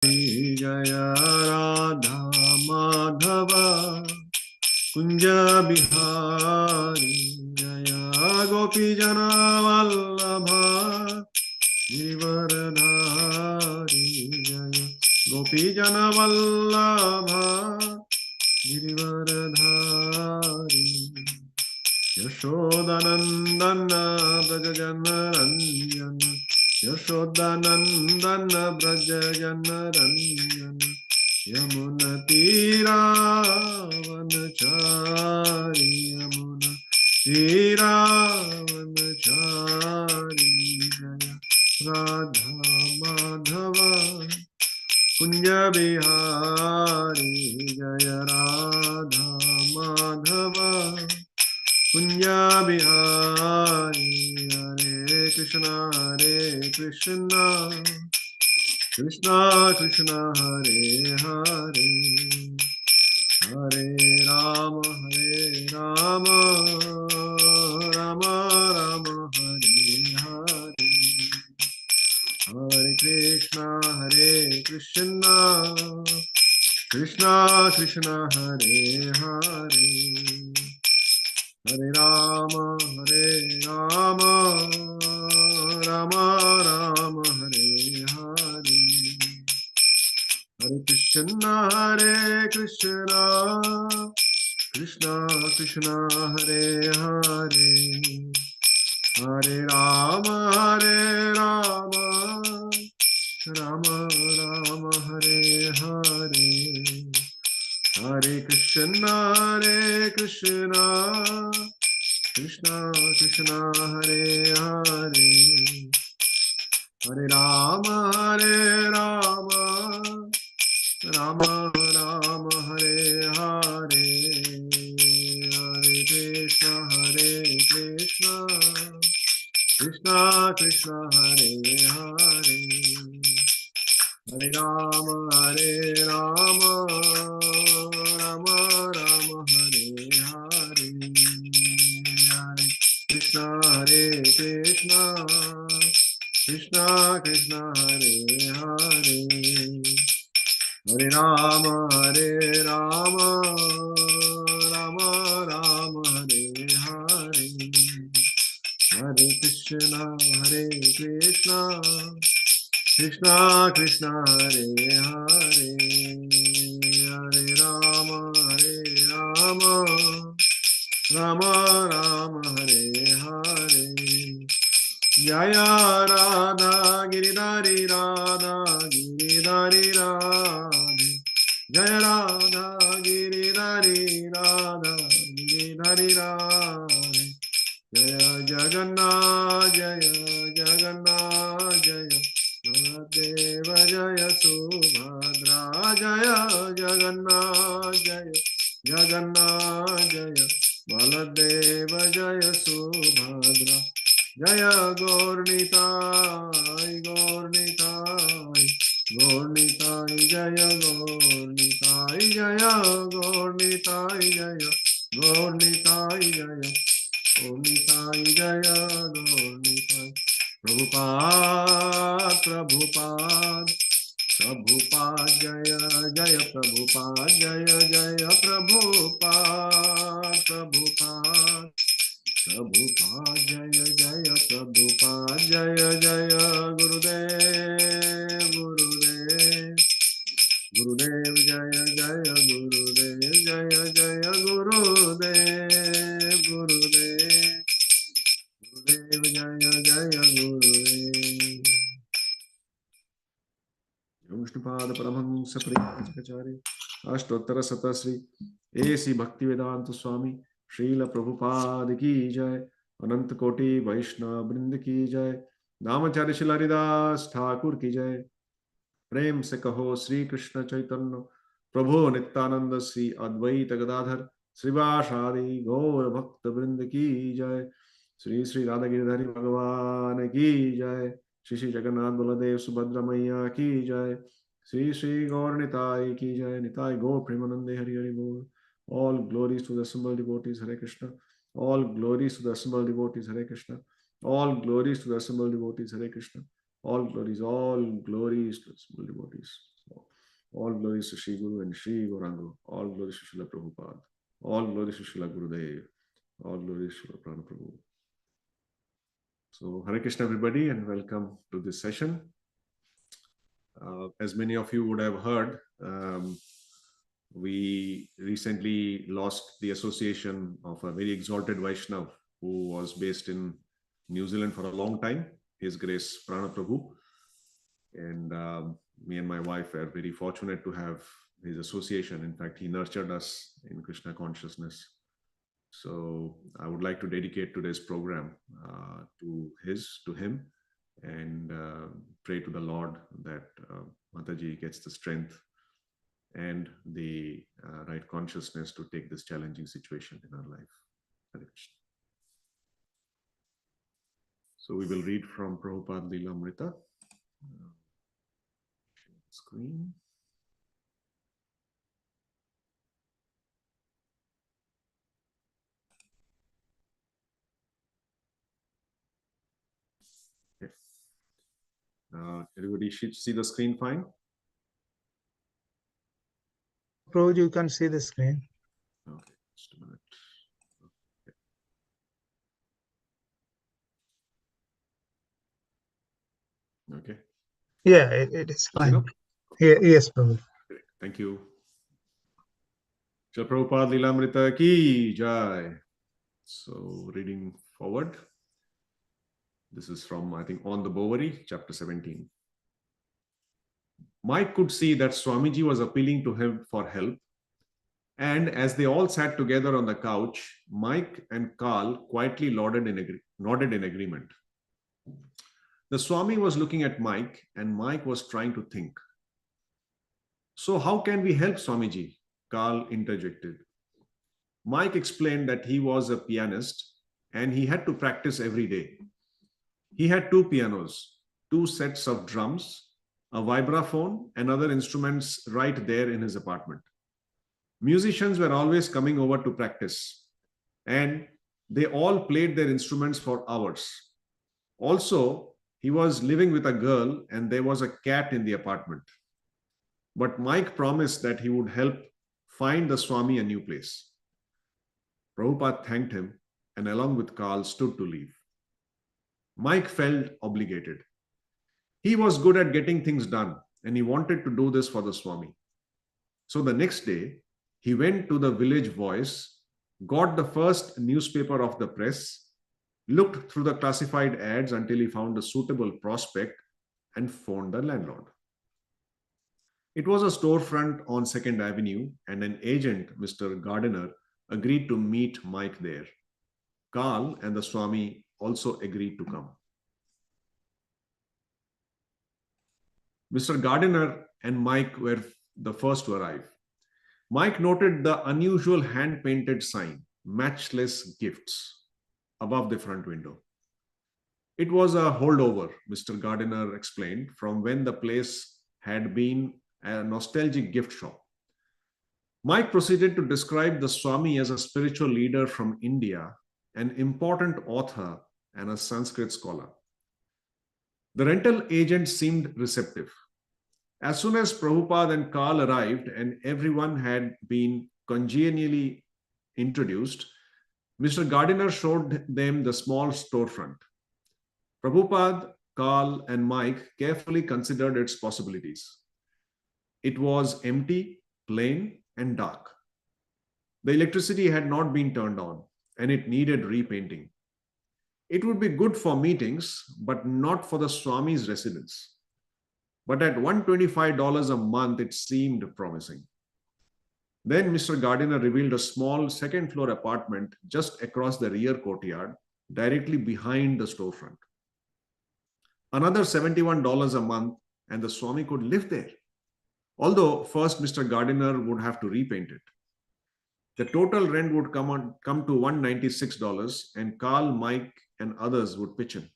जय राधा माधव कुंज बिहारी जय गोपी जना वल्लभ गिरिवरधारी जय गोपी जना वल्लभ गिरिवरधारी यशोदानंदन ब्रज जन रंजन यशोदानंदन ब्रज जन रंजन यमुना तीरावनचारी यमुना तीरावनचारी जय राधा माधव कुंज बिहारी जय राधा माधव कुंज बिहारी हरे कृष्णा कृष्णा कृष्णा हरे हरे हरे राम राम राम हरे हरे हरे कृष्णा कृष्णा कृष्णा हरे हरे हरे राम राम राम हरे हरे हरे कृष्णा कृष्णा कृष्णा हरे हरे हरे राम राम राम हरे हरे हरे कृष्णा कृष्णा कृष्णा हरे हरे हरे राम राम राम हरे हरे हरे कृष्णा कृष्णा हरे हरे हरे राम राम राम हरे हरे हरे कृष्णा कृष्णा हरे हरे हरे राम राम राम हरे हरे हरे कृष्णा कृष्णा हरे हरे हरे राम राम हरे हरे जय राधा गिरिधारी राधे जय राधा गिरिधारी राधे जय जगन्नाथ जय बलदेव जय सुभद्रा जय जगन्नाथ जय बलदेव जय सुभद्रा जय गौरनिताय जय गौरनिताय जय गौरनिताय जय गौरनिताय जय गौरनिताय जय गौरनिताय प्रभुपाद जय प्रभुपाद जय प्रभुपाद जय प्रभुपाद जय गुरुदेव जय गुरुदेव जय गुरुदेव जय गुरुदेव विष्णुपाद परमहंस परिव्राजकाचार्य अष्टोत्तर शतश्री एसी भक्ति वेदांत स्वामी श्रील प्रभुपाद की जय अनंत कोटि वैष्णव वृंद की जय नामाचार्य श्री हरिदास ठाकुर की जय प्रेम से कहो श्री कृष्ण चैतन्य प्रभु नित्यानंद श्री अद्वैत गदाधर श्रीवासादि गौर भक्त वृंद की जय श्री श्री राधा गिरिधारी भगवान की जय श्री श्री जगन्नाथ बलदेव सुभद्रा मैया की जय श्री श्री गौर निताय की जय निताय गौर प्रेमानंदे हरि हरि बोल all glories to the assembled devotees Hare Krishna all glories to the assembled devotees Hare Krishna all glories to the assembled devotees Hare Krishna all glories to the assembled devotees All glories to Sri Guru and Sri Gaurango. All glories to Srila Prabhupada. All glories to Srila Gurudev. All glories to Srila Prana Prabhu. So, Hare Krishna, everybody, and welcome to this session. As many of you would have heard, we recently lost the association of a very exalted Vaishnav who was based in New Zealand for a long time, His Grace Prana Prabhu. And me and my wife are very fortunate to have his association. In fact, he nurtured us in Krishna consciousness. So I would like to dedicate today's program to him, and pray to the Lord that Mataji gets the strength and the right consciousness to take this challenging situation in our life. Hare Krishna. So we will read from Prabhupada Lilamrita. Screen. Okay. Everybody should see the screen fine? Prabhuji, you can see the screen. Okay, just a minute. Okay. Yeah, it is fine. Yeah, yes, Prabhuji. Great. Thank you. Shri Prabhupada Lilamrita ki jai. So reading forward. This is from, I think, On the Bovary, chapter 17. Mike could see that Swamiji was appealing to him for help. And as they all sat together on the couch, Mike and Carl quietly nodded in agreement. The Swami was looking at Mike, and Mike was trying to think. So how can we help Swamiji? Carl interjected. Mike explained that he was a pianist and he had to practice every day. He had two pianos, two sets of drums, a vibraphone, and other instruments right there in his apartment. Musicians were always coming over to practice, and they all played their instruments for hours. Also, he was living with a girl, and there was a cat in the apartment. But Mike promised that he would help find the Swami a new place. Prabhupada thanked him, and along with Carl stood to leave. Mike felt obligated. He was good at getting things done, and he wanted to do this for the Swami. So the next day, he went to the Village Voice, got the first newspaper of the press, looked through the classified ads until he found a suitable prospect, and phoned the landlord. It was a storefront on 2nd Avenue, and an agent, Mr. Gardiner, agreed to meet Mike there. Carl and the Swami also agreed to come. Mr. Gardiner and Mike were the first to arrive. Mike noted the unusual hand-painted sign, "Matchless Gifts," above the front window. It was a holdover, Mr. Gardiner explained, from when the place had been a nostalgic gift shop. Mike proceeded to describe the Swami as a spiritual leader from India, an important author, and a Sanskrit scholar. The rental agent seemed receptive. As soon as Prabhupada and Carl arrived and everyone had been congenially introduced, Mr. Gardiner showed them the small storefront. Prabhupada, Carl, and Mike carefully considered its possibilities. It was empty, plain, and dark. The electricity had not been turned on, and it needed repainting. It would be good for meetings, but not for the Swami's residence. But at $125 a month, it seemed promising. Then Mr. Gardiner revealed a small second-floor apartment just across the rear courtyard, directly behind the storefront. Another $71 a month, and the Swami could live there. Although first Mr. Gardiner would have to repaint it. The total rent would come to $196, and Carl, Mike, and others would pitch in.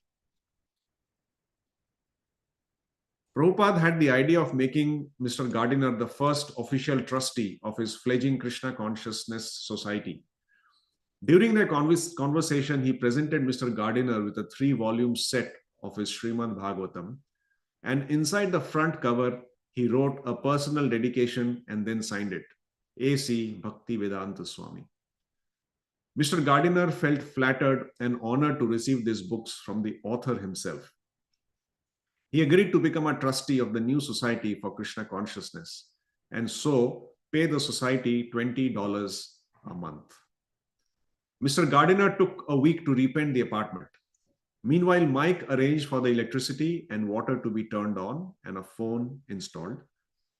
Prabhupada had the idea of making Mr. Gardiner the first official trustee of his fledgling Krishna Consciousness Society. During their conversation, he presented Mr. Gardiner with a 3-volume set of his Srimad Bhagavatam, and inside the front cover, he wrote a personal dedication and then signed it, A.C. Bhaktivedanta Swami. Mr. Gardiner felt flattered and honored to receive these books from the author himself. He agreed to become a trustee of the new Society for Krishna Consciousness and so pay the society $20 a month. Mr. Gardiner took a week to repaint the apartment. Meanwhile, Mike arranged for the electricity and water to be turned on and a phone installed,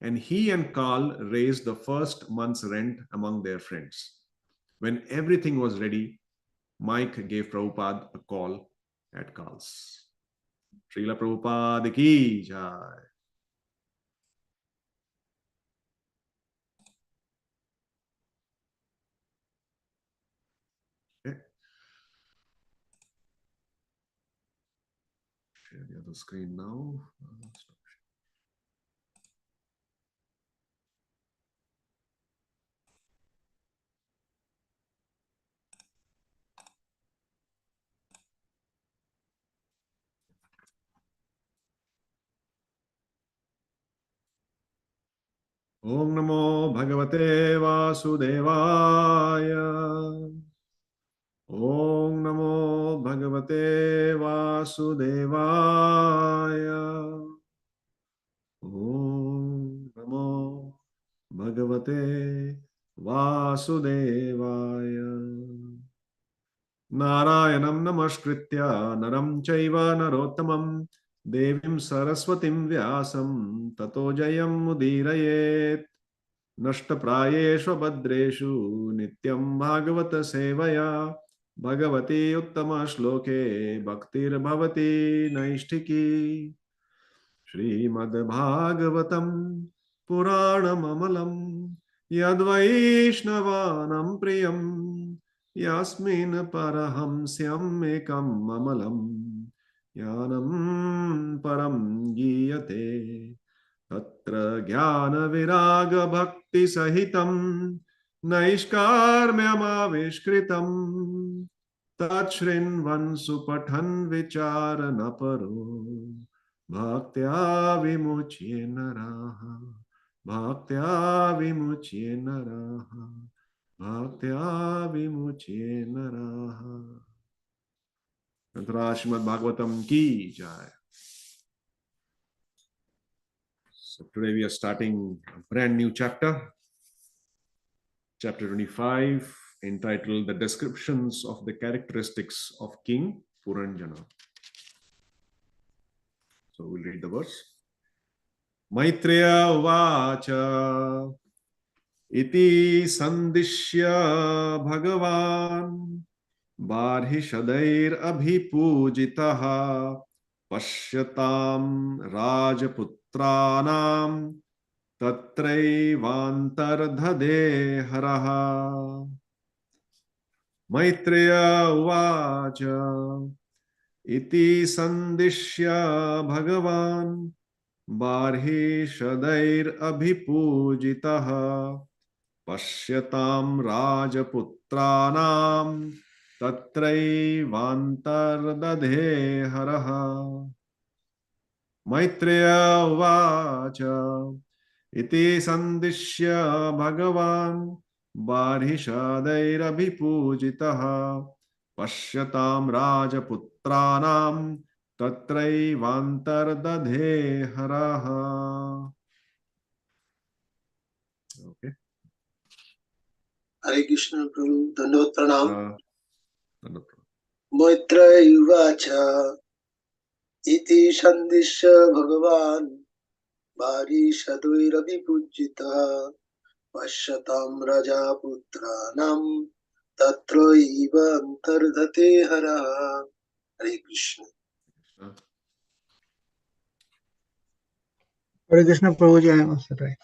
and he and Carl raised the first month's rent among their friends. When everything was ready, Mike gave Prabhupada a call at Carl's. Srila Prabhupada ki jai. Okay. Share the other screen now. Om Namo Bhagavate Vasudevaya. Om Namo Bhagavate Vasudevaya. Om Namo Bhagavate Vasudevaya. Narayanam Namaskritya Naram Chaiva Narottamam Devim Saraswatim Vyasam Tato Jayam Mudirayet. Nashtaprayeshu Bhadreshu Nityam Bhagavata Sevaya Bhagavati Uttama Shloke Bhaktir Bhavati Naishtiki Srimad Bhagavatam Puranam Amalam Yadvaishnavanam Priyam Yasmin Parahamsyam Ekam Amalam Yanam Param Giyate Tatra Jnana Viraga Bhakti Sahitam Naishkarmyamavishkritam Tachrinvan Supathan Vicharana Paro Bhaktya Vimuchye Naraha Bhaktya Vimuchye Naraha Bhaktya Vimuchye Naraha. Srimad Bhagavatam ki jai. So today we are starting a brand new chapter, chapter 25, entitled The Descriptions of the Characteristics of King Puranjana. So we'll read the verse. Maitreya Vacha Iti Sandishya Bhagavan Barhishadair Abhipujitaha Pashyatam Rajaputranam Tatraivantardhade Haraha. Maitreya Uvacha Iti Sandishya Bhagavan Barhishadair Abhipujitaha Pashyatam Rajaputranam Tatraivantardhade Haraha. Maitreya Uvacha Iti Sandishya Bhagavan Barhishadairabhipujitaha Pashyatam Rajaputranam Tatraivantardhade Haraha. Okay. Hare Krishna Prabhu, Dandavad Pranam. Dandavad. Maitreya Uvacha Iti Sandishya Bhagavan Barishadvairabhipujitaha Pashyatam Rajaputranam Tatraiva Antardhate Haraha. Hare Krishna. Hare Krishna Prabhuji, I am also right.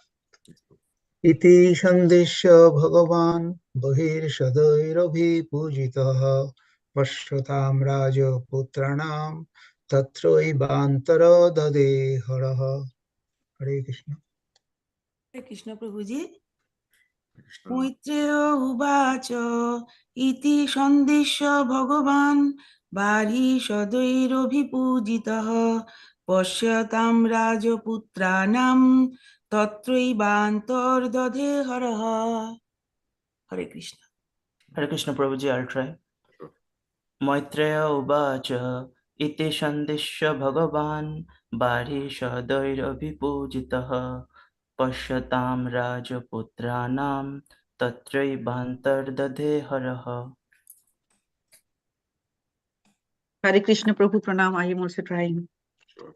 Iti Shandishya Bhagavan Bahirshadairabhipujitaha Pashyatam Raja Putranam Tatraivantara Dade Haraha. Hare Krishna. Hare Krishna Prabhuji. Maitreya Uvacha Iti Sandishya Bhagavan Barhishadairabhipujitaha पश्यतां राजपुत्राणां तत्रैवान्तर्दधे हरः. Hare Krishna. Hare Krishna Prabhuji, I'll try. Maitreya उवाच इति सन्दिश्य भगवान् बारिषदैरभिपूजितः पश्यतां राजपुत्राणां तत्रैवान्तर्दधे हरः. Hare Krishna Prabhu Pranam. I am also trying. Sure.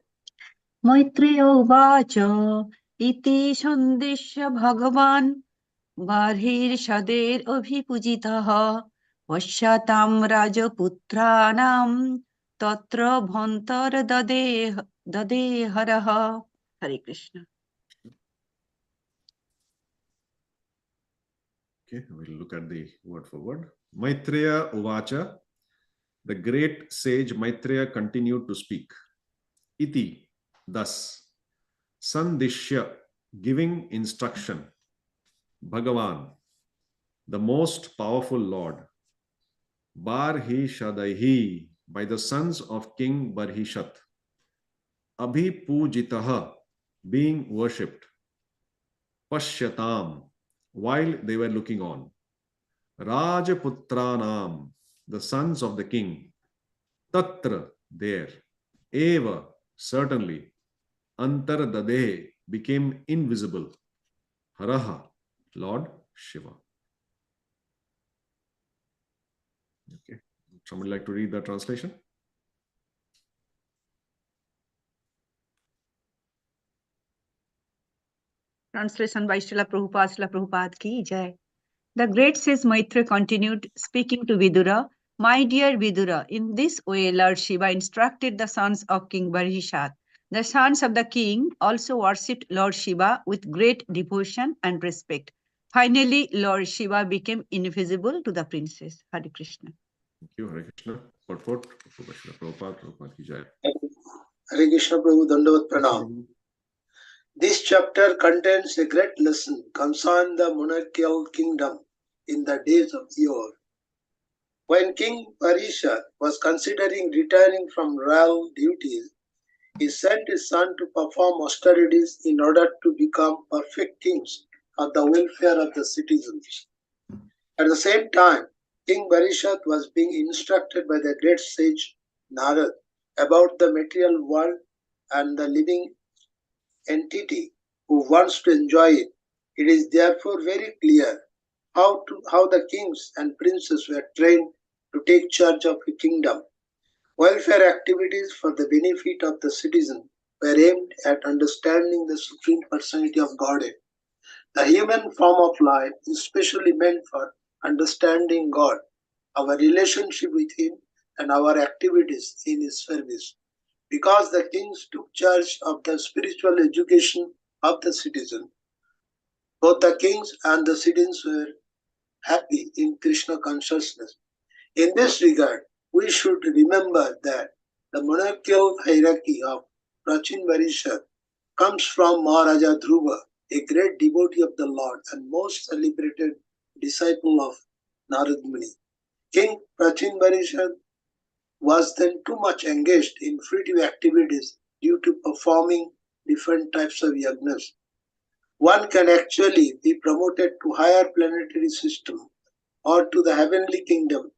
Maitreya uvacha iti sandeshya bhagavan barhirsader abhipujitah vasyatam rajaputranam tatra bhantar dade haraha. Hare Krishna. Okay, we'll look at the word for word. Maitreya Uvacha. The great sage Maitreya continued to speak. Iti, thus. Sandishya, giving instruction. Bhagavan, the most powerful Lord. Barhishadaihi, by the sons of King Barhishat. Abhipujitaha, being worshipped. Pashyatam, while they were looking on. Rajaputranam, the sons of the king. Tatra, there. Eva, certainly. Antardade, became invisible. Haraha, Lord Shiva. Okay. Somebody like to read the translation? Translation by Srila Prabhupada ki jai. The great sage Maitreya continued speaking to Vidura. My dear Vidura, in this way Lord Shiva instructed the sons of King Barhishat. The sons of the king also worshipped Lord Shiva with great devotion and respect. Finally, Lord Shiva became invisible to the princess. Hare Krishna. Thank you, Hare Krishna. Purport, Prabhupada ki jai. Hare Krishna Prabhu Dandavat Pranam. This chapter contains a great lesson concerning the monarchical kingdom in the days of yore. When King Parishat was considering retiring from royal duties, he sent his son to perform austerities in order to become perfect kings for the welfare of the citizens. At the same time, King Parishat was being instructed by the great sage Narad about the material world and the living entity who wants to enjoy it. It is therefore very clear how the kings and princes were trained to take charge of a kingdom. Welfare activities for the benefit of the citizen were aimed at understanding the Supreme Personality of Godhead. The human form of life is specially meant for understanding God, our relationship with Him, and our activities in His service. Because the kings took charge of the spiritual education of the citizen, both the kings and the citizens were happy in Krishna consciousness. In this regard, we should remember that the monarchical hierarchy of Prachin Varishat comes from Maharaja Dhruva, a great devotee of the Lord and most celebrated disciple of Narad Muni. King Prachin Varishat was then too much engaged in fruitive activities due to performing different types of yagnas. One can actually be promoted to higher planetary system or to the heavenly kingdom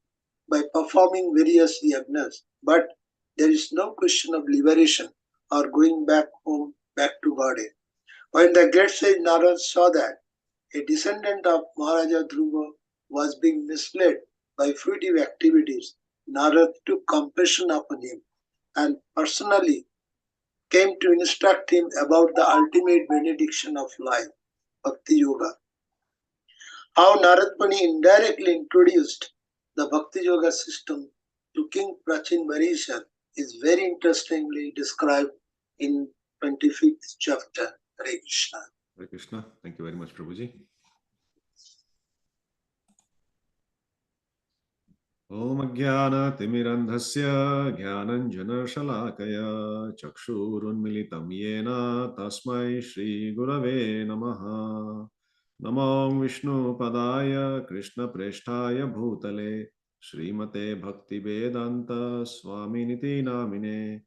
by performing various yagnas, but there is no question of liberation or going back home, back to Godhead. When the great sage Narad saw that a descendant of Maharaja Dhruva was being misled by fruitive activities, Narad took compassion upon him and personally came to instruct him about the ultimate benediction of life, Bhakti Yoga. How Narad Muni indirectly introduced the Bhakti Yoga system to King Prachin Varishat is very interestingly described in 25th chapter. Hare Krishna. Hare Krishna. Thank you very much, Prabhuji. Om Jnana Timirandhasya Jnananjana Shalakaya Chakshurunmilitam Yena Tasmai Shri Gurave Namaha. Namo Vishnu Padaya Krishna Presthaya Bhutale Srimate Bhakti Vedanta Swaminiti Namine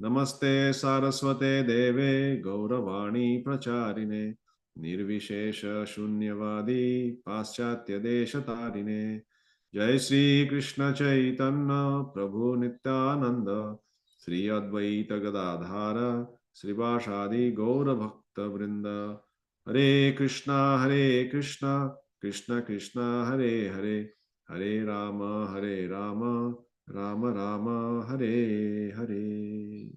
Namaste Saraswate Deve Gauravani Pracharine Nirvishesha Shunyavadi Paschatya Deshatarine Jai Sri Krishna Chaitanya Prabhu Nityananda Sri Advaita Gadadhara Srivashadi Gaura Bhakta Vrinda Hare Krishna Krishna Krishna Hare Hare Hare Rama Rama Rama Hare Hare.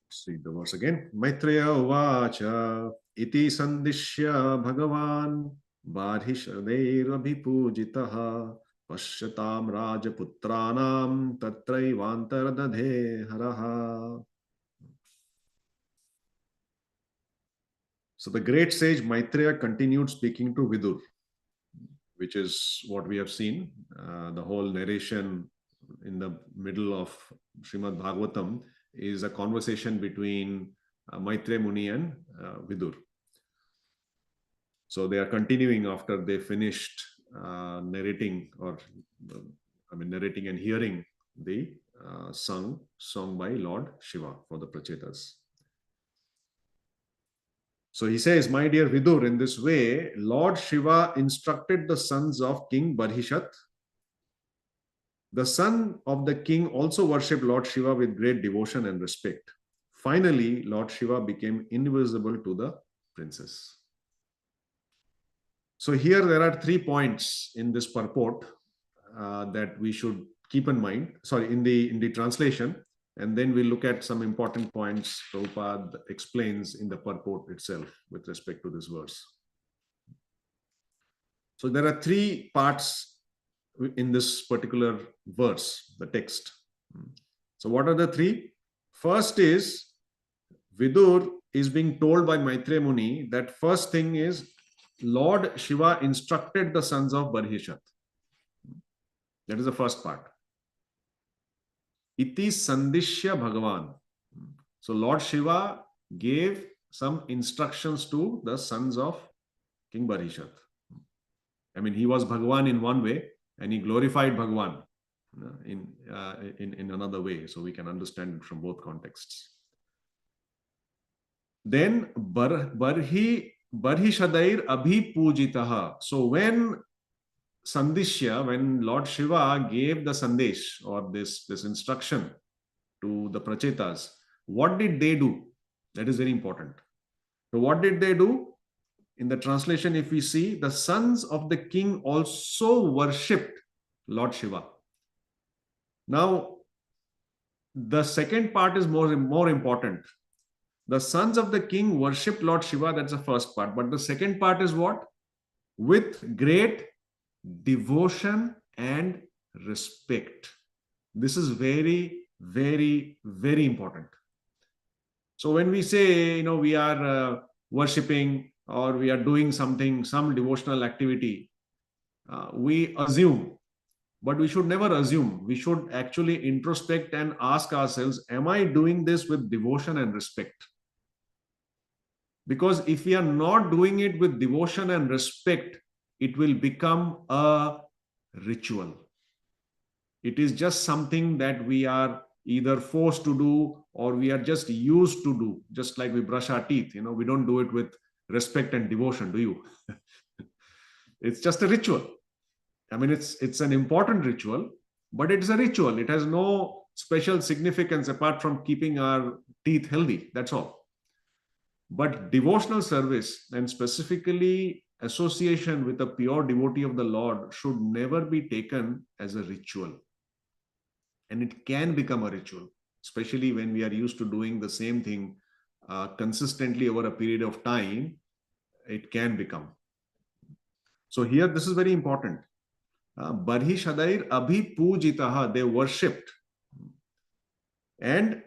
See the verse again. Maitreya Uvacha Iti Sandishya Bhagavan Barhishadeirabhipujitaha Pashyatam Rajaputranam Tatraivantardadhe Haraha. So the great sage Maitreya continued speaking to Vidur, which is what we have seen. The whole narration in the middle of Srimad Bhagavatam is a conversation between Maitreya Muni and Vidur. So they are continuing after they finished narrating and hearing the song by Lord Shiva for the Prachetas. So he says, my dear Vidur, in this way, Lord Shiva instructed the sons of King Barhishat. The son of the king also worshipped Lord Shiva with great devotion and respect. Finally, Lord Shiva became invisible to the princess. So here there are 3 points in this purport that we should keep in mind. Sorry, in the translation. And then we'll look at some important points Prabhupada explains in the purport itself with respect to this verse. So there are 3 parts in this particular verse, the text. So what are the 3? First is, Vidur is being told by Maitreya Muni that first thing is Lord Shiva instructed the sons of Barhishat. That is the first part. Iti Sandishya Bhagavan. So Lord Shiva gave some instructions to the sons of King Barhishat. I mean, he was Bhagavan in one way, and he glorified Bhagavan in another way. So we can understand it from both contexts. Then Barhishadair Abhi Pujitaha. So when Sandishya, when Lord Shiva gave the Sandesh or this instruction to the Prachetas, what did they do? That is very important. So what did they do? In the translation, if we see, the sons of the king also worshipped Lord Shiva. Now, the second part is more important. The sons of the king worshipped Lord Shiva, that's the first part. But the second part is what? With great devotion and respect. This is very, very, very important. So when we say, we are worshipping or we are doing something, some devotional activity, we assume, but we should never assume. We should actually introspect and ask ourselves, am I doing this with devotion and respect? Because if we are not doing it with devotion and respect, it will become a ritual. It is just something that we are either forced to do or we are just used to do. Just like we brush our teeth, we don't do it with respect and devotion, do you? It's just a ritual. I mean, it's an important ritual, but it's a ritual. It has no special significance apart from keeping our teeth healthy. That's all. But devotional service, and specifically association with a pure devotee of the Lord, should never be taken as a ritual. And it can become a ritual, especially when we are used to doing the same thing consistently over a period of time. It can become. So here, this is very important. Barhishadair Abhi Pujitaha, they worshipped. And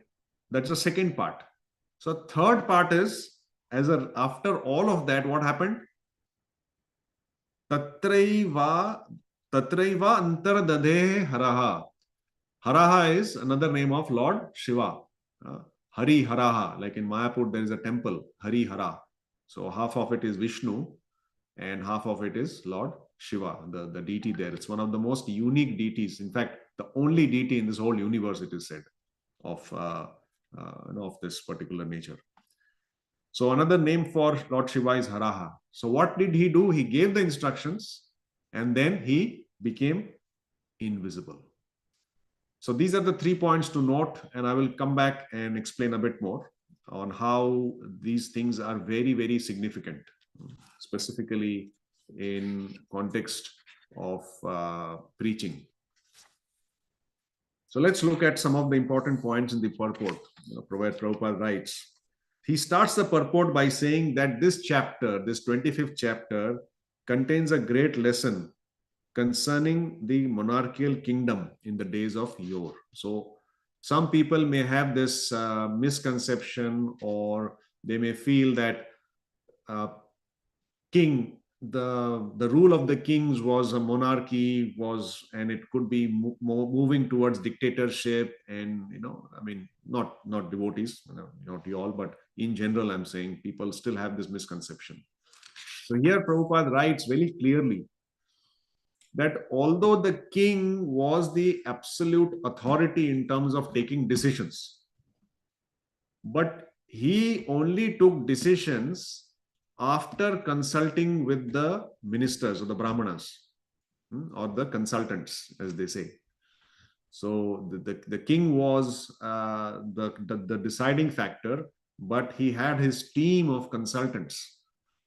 that's the second part. So third part is, after all of that, what happened? Tatraiva Antardadhe Haraha. Haraha is another name of Lord Shiva. Hari Haraha, like in Mayapur, there is a temple, Hari Hara. So half of it is Vishnu and half of it is Lord Shiva, the deity there. It's one of the most unique deities. In fact, the only deity in this whole universe, it is said, of of this particular nature. So another name for Lord Shiva is Haraha. So what did he do? He gave the instructions and then he became invisible. So these are the 3 points to note, and I will come back and explain a bit more on how these things are very, very significant, specifically in context of preaching. So let's look at some of the important points in the purport. Prabhupada writes, he starts the purport by saying that this chapter, this 25th chapter, contains a great lesson concerning the monarchical kingdom in the days of yore. So some people may have this misconception, or they may feel that the rule of the kings was a monarchy, and it could be moving towards dictatorship, and I mean, not devotees, not you all, but in general, I'm saying people still have this misconception. So here Prabhupada writes very clearly that although the king was the absolute authority in terms of taking decisions, but he only took decisions after consulting with the ministers or the brahmanas, or the consultants, as they say. So the king was the deciding factor, but he had his team of consultants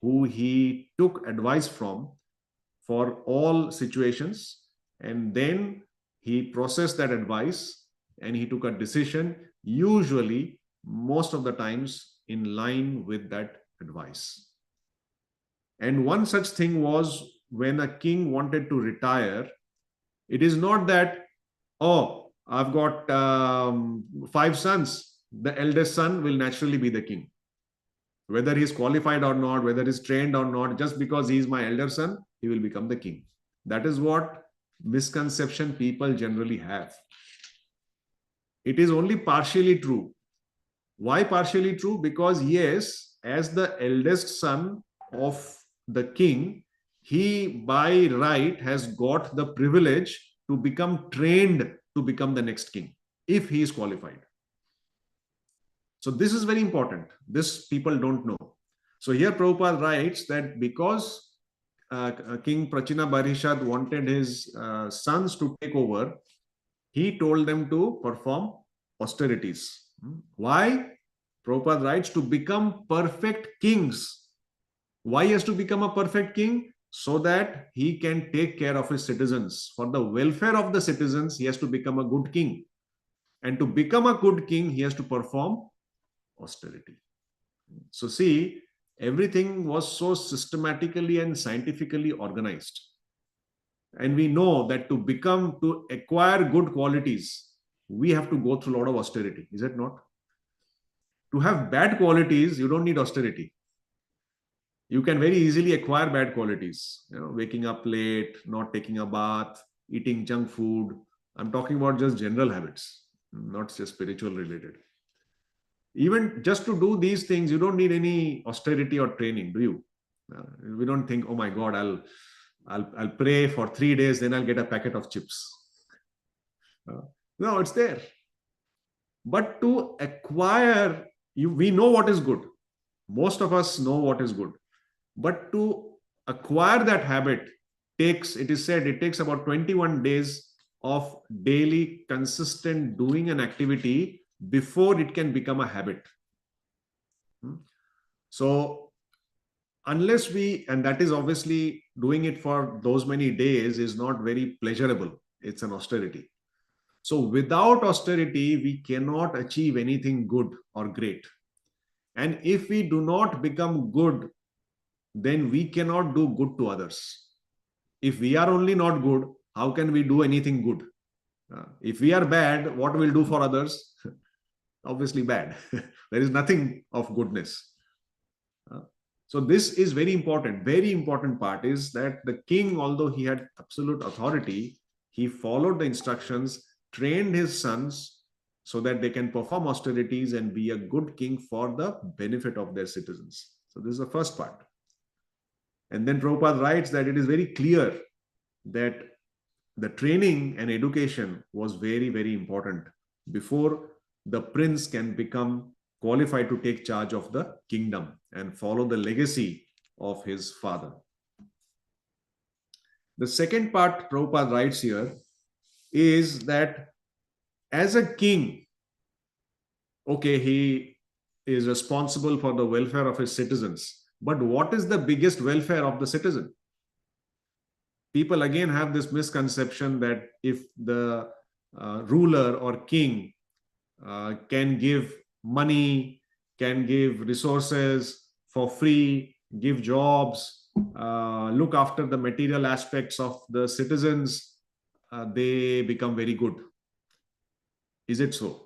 who he took advice from for all situations, and then he processed that advice and he took a decision, usually most of the times in line with that advice. And one such thing was when a king wanted to retire. It is not that, oh, I've got 5 sons, the eldest son will naturally be the king. Whether he's qualified or not, whether he's trained or not, just because he's my elder son, he will become the king. That is what misconception people generally have. It is only partially true. Why partially true? Because yes, as the eldest son of the king, he by right has got the privilege to become trained to become the next king, if he is qualified. So this is very important. This people don't know. So here Prabhupada writes that because King Prachina Barishad wanted his sons to take over, he told them to perform austerities. Why? Prabhupada writes, to become perfect kings. Why he has to become a perfect king? So that he can take care of his citizens. For the welfare of the citizens, he has to become a good king. And to become a good king, he has to perform austerity. So see, everything was so systematically and scientifically organized. And we know that to acquire good qualities, we have to go through a lot of austerity. Is it not? To have bad qualities, you don't need austerity. You can very easily acquire bad qualities. Waking up late, not taking a bath, eating junk food. I'm talking about just general habits, not just spiritual related. Even just to do these things, you don't need any austerity or training, do you? We don't think, oh my God, I'll pray for 3 days, then I'll get a packet of chips. No, it's there. But to acquire, we know what is good. Most of us know what is good. But to acquire that habit it is said, it takes about 21 days of daily consistent doing an activity before it can become a habit. So unless and that is obviously doing it for those many days is not very pleasurable. It's an austerity. So without austerity, we cannot achieve anything good or great. And if we do not become good, then we cannot do good to others. If we are only not good, how can we do anything good? If we are bad, what will do for others? Obviously bad. There is nothing of goodness. So this is very important. Very important part is that the king, although he had absolute authority, he followed the instructions, trained his sons so that they can perform austerities and be a good king for the benefit of their citizens. So this is the first part. And then Prabhupada writes that it is very clear that the training and education was very, very important before the prince can become qualified to take charge of the kingdom and follow the legacy of his father. The second part Prabhupada writes here is that as a king, okay, he is responsible for the welfare of his citizens. But what is the biggest welfare of the citizen? People again have this misconception that if the ruler or king can give money, can give resources for free, give jobs, look after the material aspects of the citizens, they become very good. Is it so?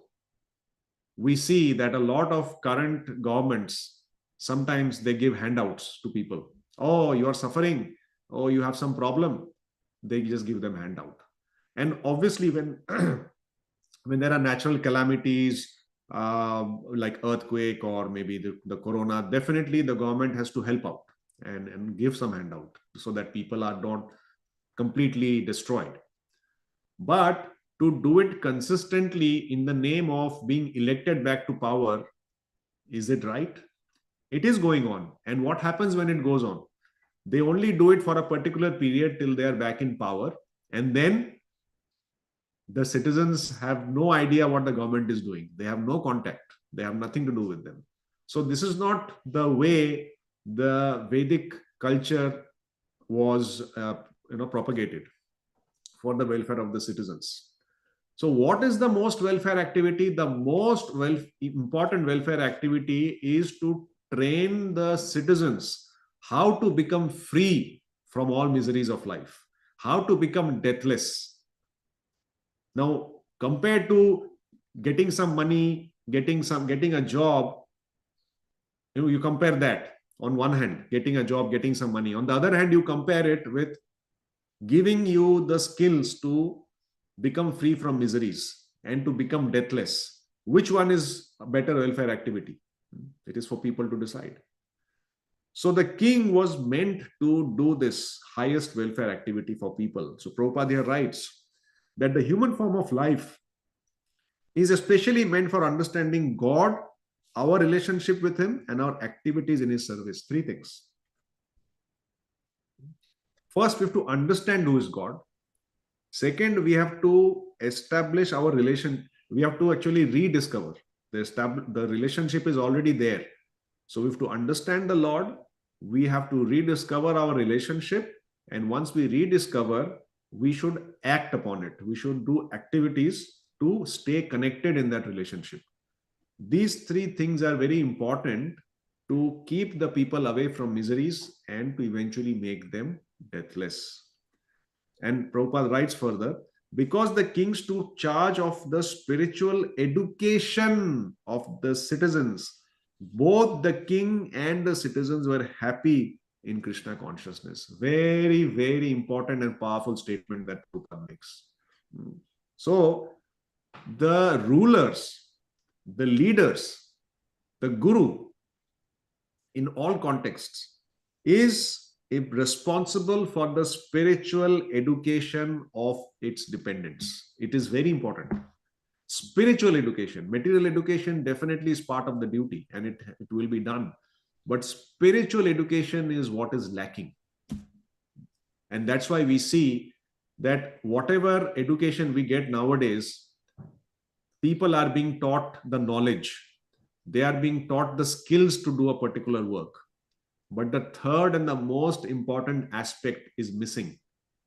We see that a lot of current governments, sometimes they give handouts to people. Oh, you are suffering. Oh, you have some problem. They just give them handout. And obviously, when when there are natural calamities like earthquake or maybe the corona, definitely the government has to help out and give some handout so that people are not completely destroyed. But to do it consistently in the name of being elected back to power, is it right? It is going on. And what happens when it goes on? They only do it for a particular period till they are back in power. And then the citizens have no idea what the government is doing. They have no contact. They have nothing to do with them. So this is not the way the Vedic culture was propagated for the welfare of the citizens. So what is the most welfare activity? The most important welfare activity is to train the citizens how to become free from all miseries of life, how to become deathless. Now, compared to getting some money, getting a job, you compare that on one hand, getting a job, getting some money. On the other hand, you compare it with giving you the skills to become free from miseries and to become deathless. Which one is a better welfare activity? It is for people to decide. So the king was meant to do this highest welfare activity for people. So Prabhupada here writes that the human form of life is especially meant for understanding God, our relationship with him, and our activities in his service. Three things. First, we have to understand who is God. Second, we have to establish our relation. We have to actually rediscover. The relationship is already there. So we have to understand the Lord. We have to rediscover our relationship. And once we rediscover, we should act upon it. We should do activities to stay connected in that relationship. These three things are very important to keep the people away from miseries and to eventually make them deathless. And Prabhupada writes further, because the kings took charge of the spiritual education of the citizens, both the king and the citizens were happy in Krishna consciousness. Very, very important and powerful statement that Prabhupada makes. So the rulers, the leaders, the guru, in all contexts, is responsible for the spiritual education of its dependents. It is very important. Spiritual education, material education definitely is part of the duty and it will be done. But spiritual education is what is lacking. And that's why we see that whatever education we get nowadays, people are being taught the knowledge. They are being taught the skills to do a particular work. But the third and the most important aspect is missing.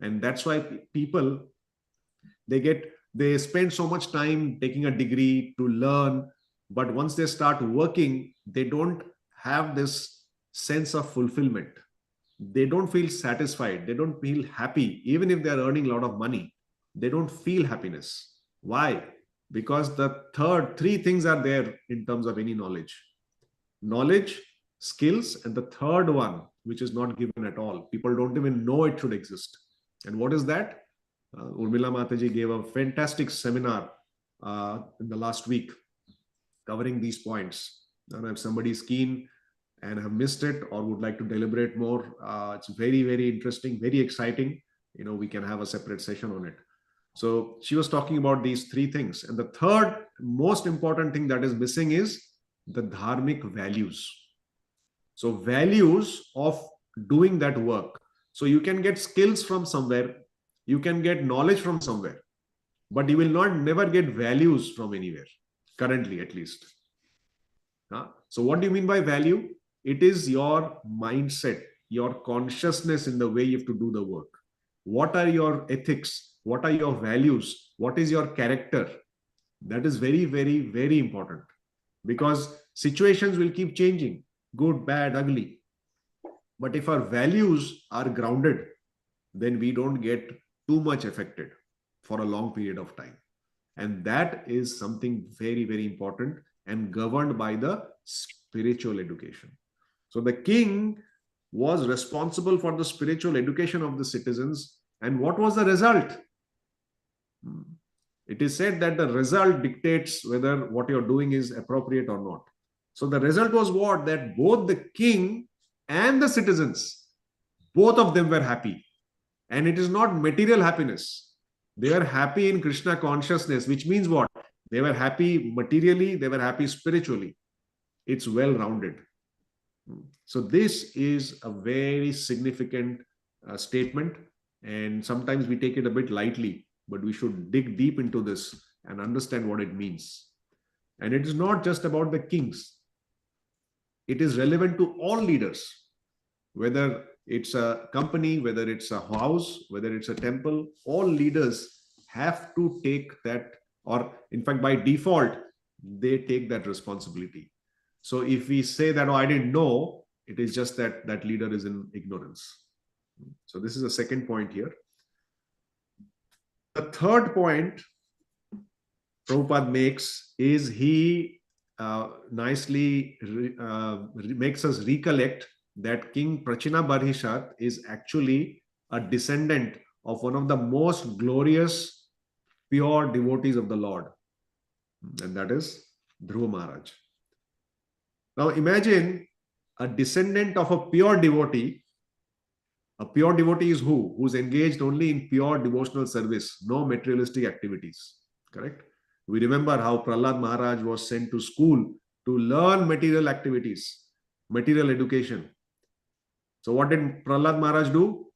And that's why people, they spend so much time taking a degree to learn. But once they start working, they don't have this sense of fulfillment. They don't feel satisfied. They don't feel happy. Even if they're earning a lot of money, they don't feel happiness. Why? Because the three things are there in terms of any knowledge. Knowledge, skills, and the third one, which is not given at all. People don't even know it should exist. And what is that? Urmila Mataji gave a fantastic seminar in the last week covering these points. And if somebody is keen, and have missed it or would like to deliberate more, it's very, very interesting, very exciting. We can have a separate session on it. So she was talking about these three things. And the third most important thing that is missing is the dharmic values. So values of doing that work. So you can get skills from somewhere, you can get knowledge from somewhere, but you will not never get values from anywhere, currently at least. So what do you mean by value? It is your mindset, your consciousness in the way you have to do the work. What are your ethics? What are your values? What is your character? That is very, very, very important, because situations will keep changing, good, bad, ugly. But if our values are grounded, then we don't get too much affected for a long period of time. And that is something very, very important and governed by the spiritual education. So the king was responsible for the spiritual education of the citizens. And what was the result? It is said that the result dictates whether what you're doing is appropriate or not. So the result was what? That both the king and the citizens, both of them were happy. And it is not material happiness. They are happy in Krishna consciousness, which means what? They were happy materially, they were happy spiritually. It's well-rounded. So this is a very significant statement, and sometimes we take it a bit lightly, but we should dig deep into this and understand what it means. And it is not just about the kings. It is relevant to all leaders, whether it's a company, whether it's a house, whether it's a temple. All leaders have to take that, or in fact, by default, they take that responsibility. So if we say that, oh, I didn't know, it is just that that leader is in ignorance. So this is the second point here. The third point Prabhupada makes is he nicely makes us recollect that King Prachinabarhishat is actually a descendant of one of the most glorious, pure devotees of the Lord, and that is Dhruva Maharaj. Now imagine a descendant of a pure devotee. A pure devotee is who? Who's engaged only in pure devotional service, no materialistic activities. Correct? We remember how Prahlad Maharaj was sent to school to learn material activities, material education. So what did Prahlad Maharaj do?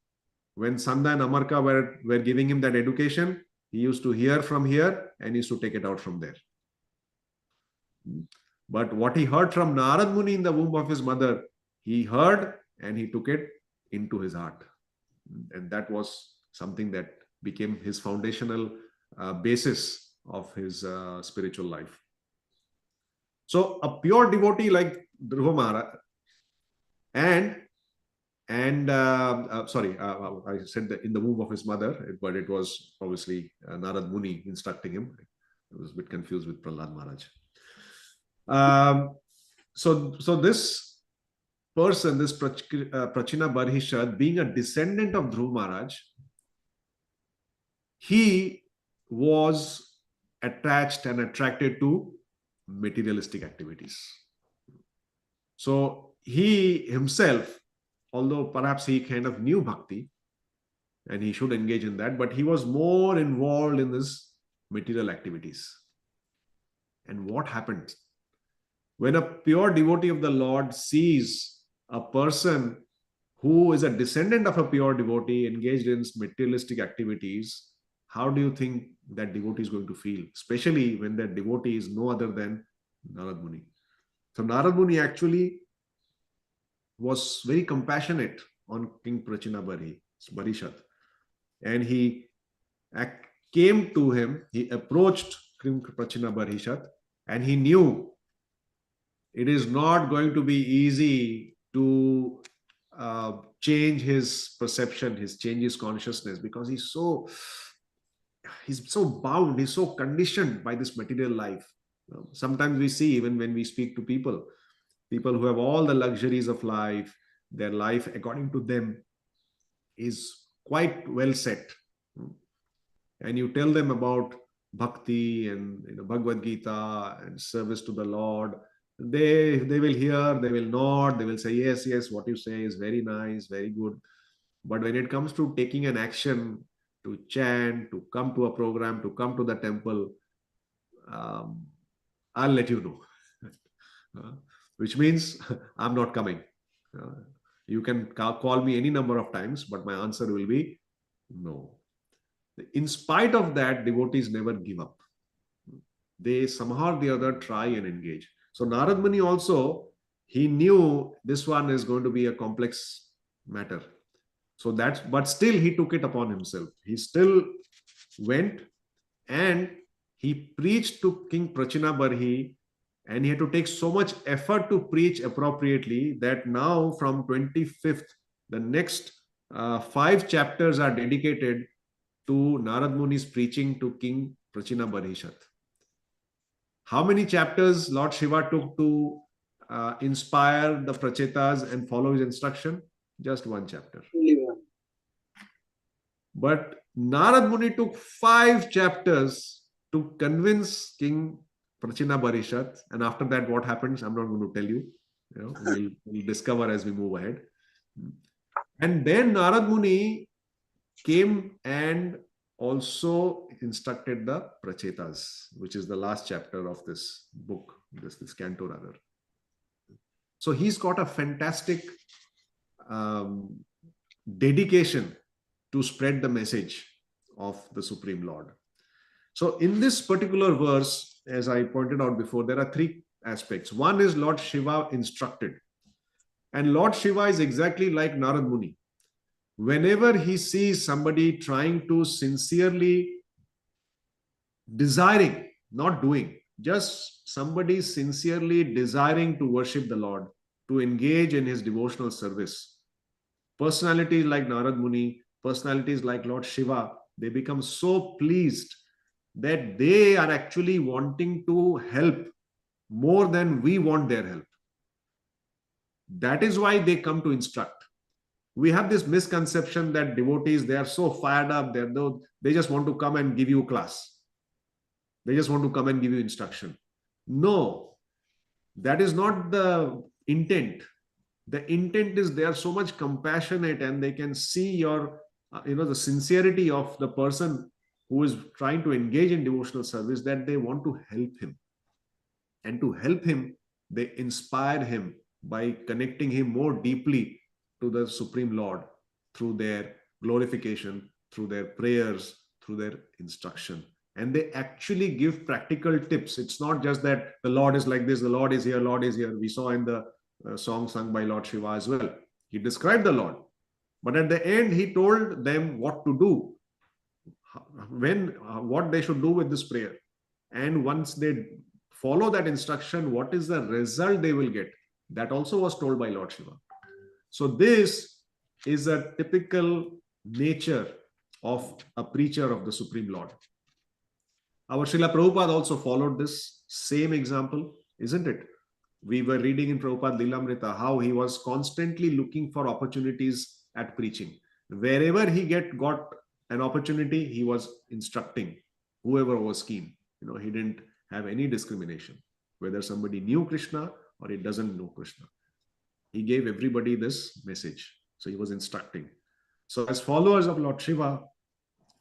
When Sanda and Amarka were giving him that education, he used to hear from here and used to take it out from there. But what he heard from Narad Muni in the womb of his mother, he heard and he took it into his heart. And that was something that became his foundational basis of his spiritual life. So a pure devotee like Dhruva Maharaj, I said that in the womb of his mother, but it was obviously Narad Muni instructing him. I was a bit confused with Prahlad Maharaj. So this person, this Prachinabarhishat, being a descendant of Dhruva Maharaj, he was attached and attracted to materialistic activities. So he himself, although perhaps he kind of knew bhakti and he should engage in that, but he was more involved in this material activities. And what happened? When a pure devotee of the Lord sees a person who is a descendant of a pure devotee engaged in materialistic activities, how do you think that devotee is going to feel? Especially when that devotee is no other than Narad Muni. So Narad Muni actually was very compassionate on King Prachinabarhishat. And he came to him, he approached King Prachinabarhishat, and he knew it is not going to be easy to change his perception, change his consciousness, because he's so bound, he's so conditioned by this material life. Sometimes we see, even when we speak to people who have all the luxuries of life, their life according to them is quite well set. And you tell them about bhakti and Bhagavad Gita and service to the Lord, They will hear, they will nod, they will say, yes, yes, what you say is very nice, very good. But when it comes to taking an action, to chant, to come to a program, to come to the temple, um, I'll let you know. Which means I'm not coming. Uh, you can call me any number of times, but my answer will be no. In spite of that, devotees never give up. They somehow or the other try and engage. So Narad Muni also, he knew this one is going to be a complex matter. So that's, but still he took it upon himself. He still went and he preached to King Prachinabarhi, and he had to take so much effort to preach appropriately that now from 25th, the next 5 chapters are dedicated to Narad Muni's preaching to King Prachinabarhi. How many chapters Lord Shiva took to inspire the Prachetas and follow his instruction? Just 1 chapter. Only one. But Narad Muni took 5 chapters to convince King Prachinabarhi, and after that, what happens, I'm not going to tell you. We'll discover as we move ahead. And then Narad Muni came and also instructed the Prachetas, which is the last chapter of this book, this canto rather. So he's got a fantastic dedication to spread the message of the Supreme Lord. So in this particular verse, as I pointed out before, there are 3 aspects. One is Lord Shiva instructed. And Lord Shiva is exactly like Narad Muni. Whenever he sees somebody trying to sincerely desiring, not doing, just somebody sincerely desiring to worship the Lord, to engage in his devotional service, personalities like Narad Muni, personalities like Lord Shiva, they become so pleased that they are actually wanting to help more than we want their help. That is why they come to instruct. We have this misconception that devotees, they are so fired up, they just want to come and give you class. They just want to come and give you instruction. No, that is not the intent. The intent is they are so much compassionate and they can see your, the sincerity of the person who is trying to engage in devotional service, that they want to help him. And to help him, they inspire him by connecting him more deeply to the Supreme Lord through their glorification, through their prayers, through their instruction. And they actually give practical tips. It's not just that the Lord is like this, the Lord is here, Lord is here. We saw in the song sung by Lord Shiva as well. He described the Lord. But at the end, he told them what to do, what they should do with this prayer. And once they follow that instruction, what is the result they will get? That also was told by Lord Shiva. So this is a typical nature of a preacher of the Supreme Lord. Our Srila Prabhupada also followed this same example, isn't it? We were reading in Prabhupada Lilamrita how he was constantly looking for opportunities at preaching. Wherever he got an opportunity, he was instructing whoever was keen. He didn't have any discrimination, whether somebody knew Krishna or he doesn't know Krishna. He gave everybody this message. So he was instructing. So as followers of Lord Shiva,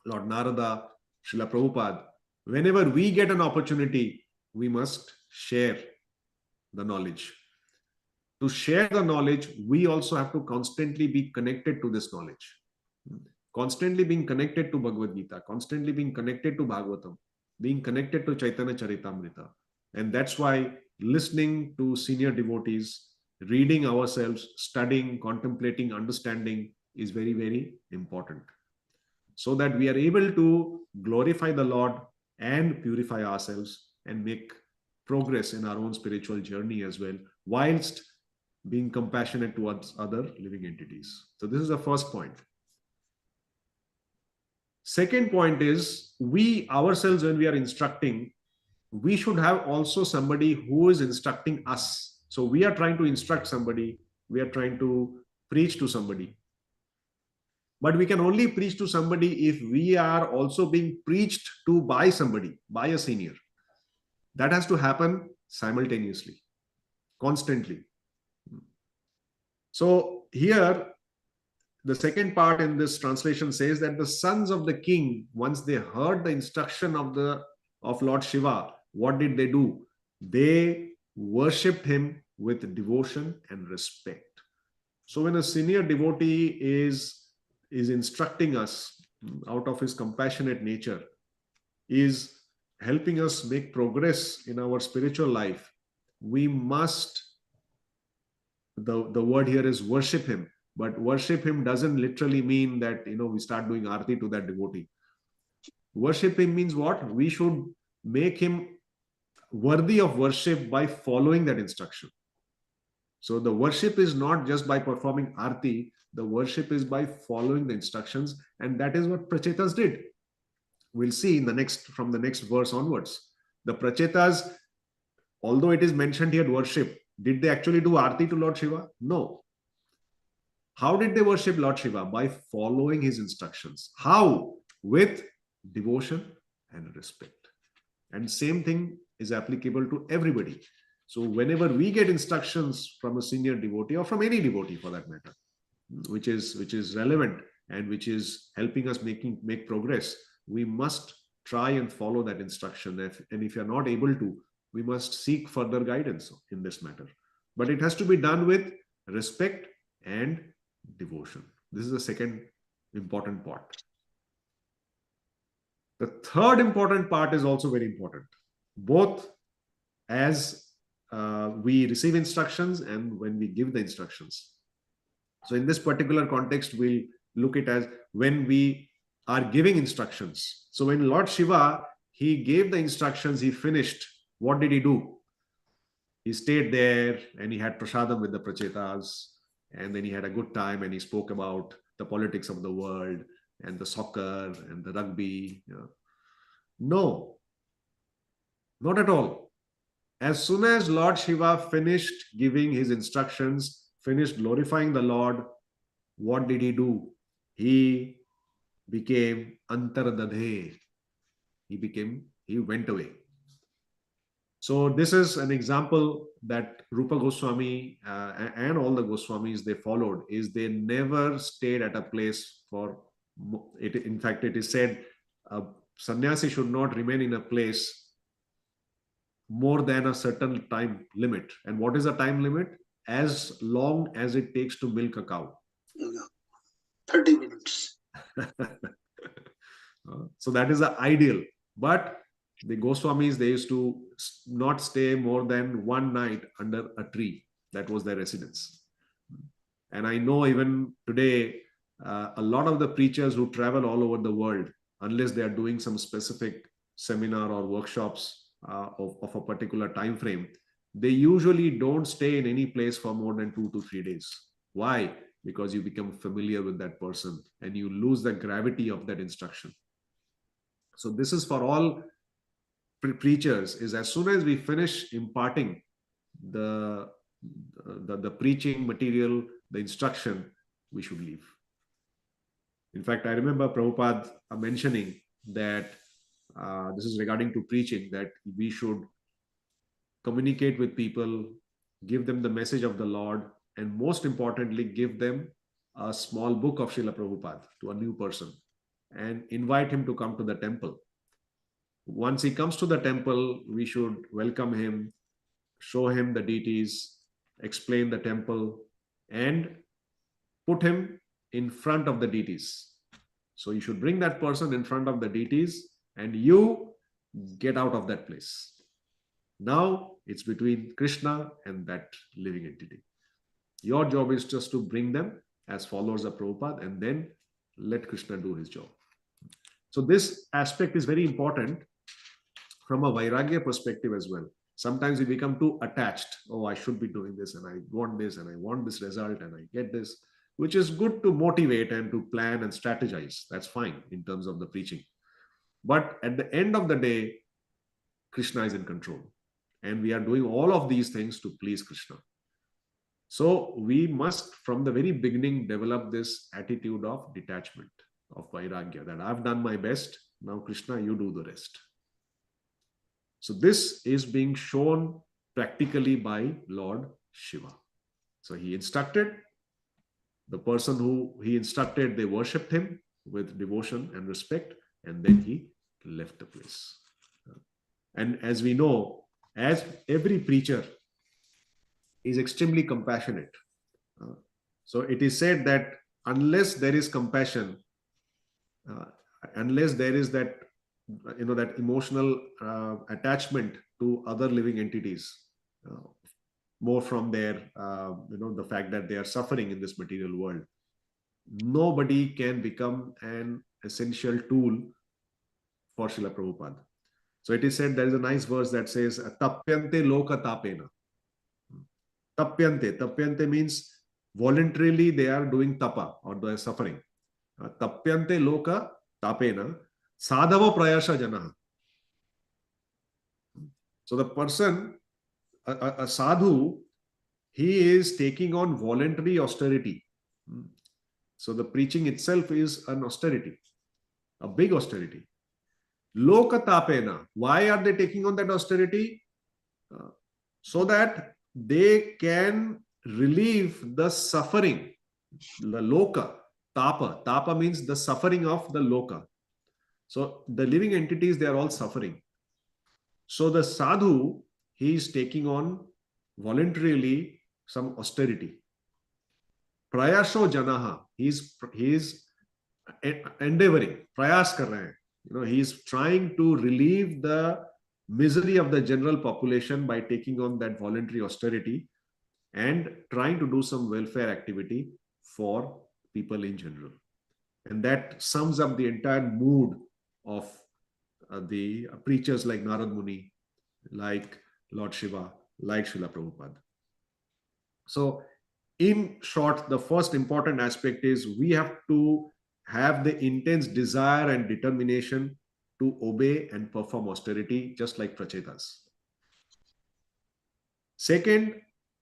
Lord Narada, Srila Prabhupada, whenever we get an opportunity, we must share the knowledge. To share the knowledge, we also have to constantly be connected to this knowledge. Constantly being connected to Bhagavad Gita, constantly being connected to Bhagavatam, being connected to Chaitanya Charitamrita. And that's why listening to senior devotees, reading ourselves, studying, contemplating, understanding is very, very important. So that we are able to glorify the Lord and purify ourselves and make progress in our own spiritual journey as well, whilst being compassionate towards other living entities. So this is the first point. Second point is, we ourselves, when we are instructing, we should have also somebody who is instructing us. So we are trying to instruct somebody, we are trying to preach to somebody. But we can only preach to somebody if we are also being preached to by somebody, by a senior. That has to happen simultaneously. constantly. So here, the second part in this translation says that the sons of the king, once they heard the instruction of Lord Shiva, what did they do? They worshipped him with devotion and respect. So when a senior devotee is instructing us out of his compassionate nature, is helping us make progress in our spiritual life, we must, the word here is worship him. But worship him doesn't literally mean that, we start doing arti to that devotee. Worship him means what? We should make him worthy of worship by following that instruction. So the worship is not just by performing arti, the worship is by following the instructions, and that is what prachetas did. We'll see from the next verse onwards. The prachetas, although it is mentioned here worship, did they actually do arti to Lord Shiva? No. How did they worship Lord Shiva? By following his instructions. How? With devotion and respect. And same thing is applicable to everybody. So whenever we get instructions from a senior devotee, or from any devotee for that matter, which is relevant and which is helping us make progress, we must try and follow that instruction. And if you're not able to, we must seek further guidance in this matter. But it has to be done with respect and devotion. This is the second important part. The third important part is also very important, both as we receive instructions and when we give the instructions. So in this particular context, we'll look at it as when we are giving instructions. So when Lord Shiva, he gave the instructions, he finished, what did he do? He stayed there and he had prasadam with the prachetas, and then he had a good time and he spoke about the politics of the world and the soccer and the rugby. No, not at all. As soon as Lord Shiva finished giving his instructions, finished glorifying the Lord, what did he do? He became antardadhe. He went away. So this is an example that Rupa Goswami and all the Goswamis they followed, is they never stayed at a place for it. In fact, it is said a sannyasi should not remain in a place more than a certain time limit. And what is the time limit? As long as it takes to milk a cow. 30 minutes. So that is the ideal. But the Goswamis, they used to not stay more than one night under a tree. That was their residence. And I know even today, a lot of the preachers who travel all over the world, unless they are doing some specific seminar or workshops of a particular time frame, they usually don't stay in any place for more than 2 to 3 days. Why? Because you become familiar with that person and you lose the gravity of that instruction. So this is for all preachers, is as soon as we finish imparting the preaching material, the instruction, we should leave. In fact, I remember Prabhupada mentioning that this is regarding to preaching, that we should communicate with people, give them the message of the Lord, and most importantly, give them a small book of Srila Prabhupada to a new person and invite him to come to the temple. Once he comes to the temple, we should welcome him, show him the deities, explain the temple, and put him in front of the deities. So you should bring that person in front of the deities and you get out of that place. Now it's between Krishna and that living entity. Your job is just to bring them as followers of Prabhupada and then let Krishna do his job. So this aspect is very important from a Vairagya perspective as well. Sometimes we become too attached. Oh, I should be doing this and I want this and I want this result and I get this, which is good to motivate and to plan and strategize. That's fine in terms of the preaching. But at the end of the day, Krishna is in control. And we are doing all of these things to please Krishna. So we must, from the very beginning, develop this attitude of detachment, of Vairagya, that I've done my best. Now, Krishna, you do the rest. So this is being shown practically by Lord Shiva. So he instructed, the person who he instructed, they worshipped him with devotion and respect, and then he left the place. And as we know, as every preacher is extremely compassionate. So it is said that unless there is compassion, unless there is that, that emotional attachment to other living entities, more from their, the fact that they are suffering in this material world, nobody can become an essential tool for Srila Prabhupada. So it is said, there is a nice verse that says, tapyante loka tapena. Tapyante means voluntarily they are doing tapa, or they are suffering. Tapyante loka tapena sadhava prayasha janaha. So the person, a sadhu, he is taking on voluntary austerity. So the preaching itself is an austerity, a big austerity. Loka tapena. Why are they taking on that austerity? So that they can relieve the suffering, the loka, tapa. Tapa means the suffering of the loka. So the living entities, they are all suffering. So the sadhu, he is taking on voluntarily some austerity. Prayasho janaha, he is endeavoring, prayas kar rahe hain. He is trying to relieve the misery of the general population by taking on that voluntary austerity and trying to do some welfare activity for people in general. And that sums up the entire mood of the preachers like Narad Muni, like Lord Shiva, like Srila Prabhupada. So in short, the first important aspect is we have to have the intense desire and determination to obey and perform austerity, just like Prachetas. Second,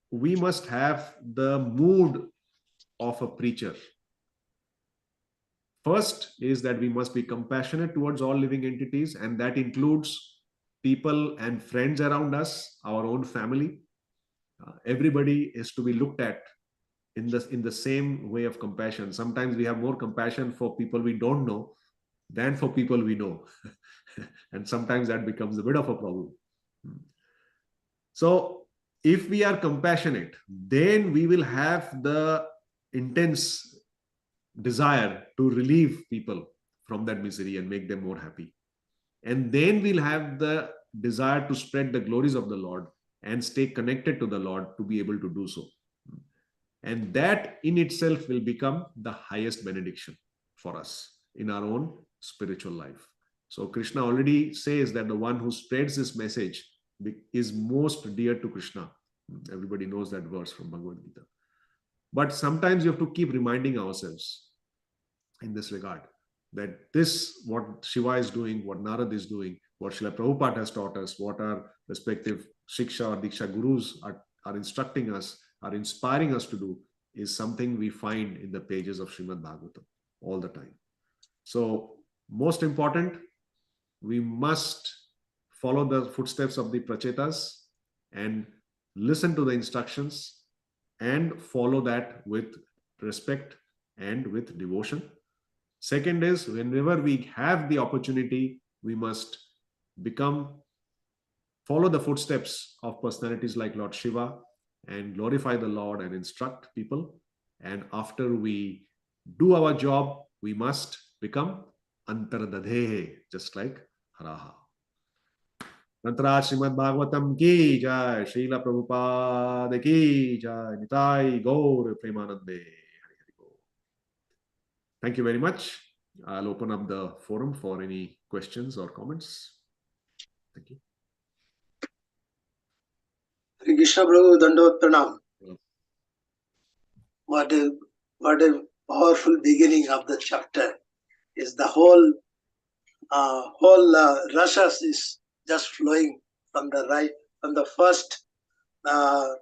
we must have the mood of a preacher. First is that we must be compassionate towards all living entities, and that includes people and friends around us, our own family. Everybody is to be looked at in the same way of compassion. Sometimes we have more compassion for people we don't know than for people we know. And sometimes that becomes a bit of a problem. So if we are compassionate, then we will have the intense desire to relieve people from that misery and make them more happy. And then we'll have the desire to spread the glories of the Lord and stay connected to the Lord to be able to do so. And that in itself will become the highest benediction for us in our own spiritual life. So Krishna already says that the one who spreads this message is most dear to Krishna. Everybody knows that verse from Bhagavad Gita. But sometimes you have to keep reminding ourselves in this regard that this, what Shiva is doing, what Narad is doing, what Srila Prabhupada has taught us, what our respective Shiksha or Diksha gurus are instructing us, are inspiring us to do, is something we find in the pages of Srimad Bhagavatam all the time. So most important, we must follow the footsteps of the Prachetas and listen to the instructions and follow that with respect and with devotion. Second is, whenever we have the opportunity, we must follow the footsteps of personalities like Lord Shiva and glorify the Lord and instruct people. And after we do our job, we must become antardadhehe, just like Haraha. Tantra Srimad Bhagavatam ki jai, Srila Prabhupada ki jai, Nitai Gaur Premanande. Thank you very much. I'll open up the forum for any questions or comments. Thank you. Hare Krishna Prabhu, Dandavat Pranam. What a powerful beginning of the chapter. Is the whole rasas is just flowing from the first